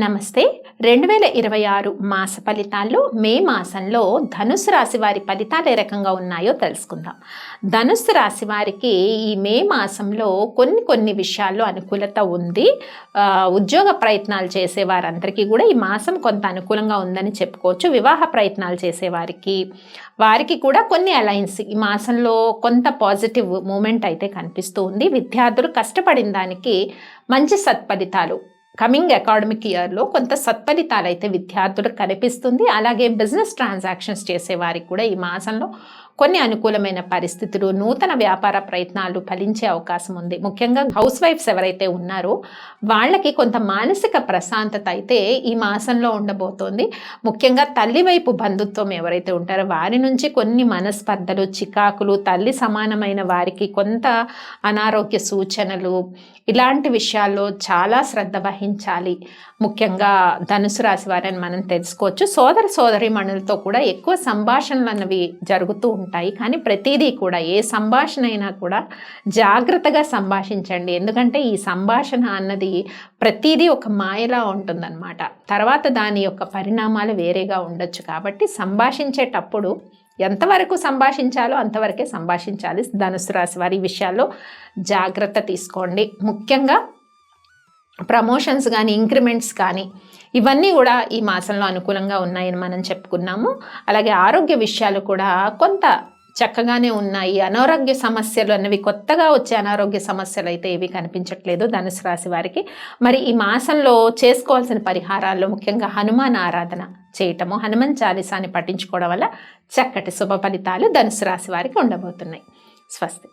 నమస్తే. 2026 మాస ఫలితాల్లో మే మాసంలో ధనుస్సు రాశి వారి ఫలితాలు ఏ రకంగా ఉన్నాయో తెలుసుకుందాం. ధనుస్సు రాశి వారికి ఈ మే మాసంలో కొన్ని విషయాల్లో అనుకూలత ఉంది. ఉద్యోగ ప్రయత్నాలు చేసేవారందరికీ కూడా ఈ మాసం కొంత అనుకూలంగా ఉందని చెప్పుకోవచ్చు. వివాహ ప్రయత్నాలు వారికి కూడా కొన్ని అలయన్స్ ఈ మాసంలో కొంత పాజిటివ్ మూమెంట్ అయితే కనిపిస్తూ ఉంది. విద్యార్థులు కష్టపడిన దానికి మంచి సత్ఫలితాలు కమింగ్ అకాడమిక్ ఇయర్లో కొంత సత్ఫలితాలు అయితే విద్యార్థులకు కనిపిస్తుంది. అలాగే బిజినెస్ ట్రాన్సాక్షన్స్ చేసేవారికి కూడా ఈ మాసంలో కొన్ని అనుకూలమైన పరిస్థితులు, నూతన వ్యాపార ప్రయత్నాలు ఫలించే అవకాశం ఉంది. ముఖ్యంగా హౌస్ వైఫ్స్ ఎవరైతే ఉన్నారో వాళ్ళకి కొంత మానసిక ప్రశాంతత అయితే ఈ మాసంలో ఉండబోతోంది. ముఖ్యంగా తల్లి వైపు బంధుత్వం ఎవరైతే ఉంటారో వారి నుంచి కొన్ని మనస్పర్ధలు, చికాకులు, తల్లి సమానమైన వారికి కొంత అనారోగ్య సూచనలు, ఇలాంటి విషయాల్లో చాలా శ్రద్ధ వహించాలి. ముఖ్యంగా ధనుసు రాశి వారిని మనం తెలుసుకోవచ్చు. సోదరీమణులతో కూడా ఎక్కువ సంభాషణలు అన్నవి జరుగుతూ ఉంటాయి. కానీ ప్రతిదీ కూడా ఏ సంభాషణ అయినా కూడా జాగ్రత్తగా సంభాషించండి. ఎందుకంటే ఈ సంభాషణ అన్నది ప్రతిదీ ఒక మాయలా ఉంటుందన్నమాట. తర్వాత దాని యొక్క పరిణామాలు వేరేగా ఉండొచ్చు. కాబట్టి సంభాషించేటప్పుడు ఎంతవరకు సంభాషించాలో అంతవరకే సంభాషించాలి. ధనుసు రాశి వారి విషయాల్లో జాగ్రత్త తీసుకోండి. ముఖ్యంగా ప్రమోషన్స్ కానీ, ఇంక్రిమెంట్స్ కానీ ఇవన్నీ కూడా ఈ మాసంలో అనుకూలంగా ఉన్నాయని మనం చెప్పుకున్నాము. అలాగే ఆరోగ్య విషయాలు కూడా కొంత చక్కగానే ఉన్నాయి. అనారోగ్య సమస్యలు అన్నవి కొత్తగా వచ్చే అనారోగ్య సమస్యలు అయితే ఏవి కనిపించట్లేదు ధనుసు రాశి వారికి. మరి ఈ మాసంలో చేసుకోవాల్సిన పరిహారాల్లో ముఖ్యంగా హనుమాన్ ఆరాధన చేయటము, హనుమాన్ చాలీసాని పఠించుకోవడం వల్ల చక్కటి శుభ ఫలితాలు ధనుసు రాశి వారికి ఉండబోతున్నాయి. స్వస్తి.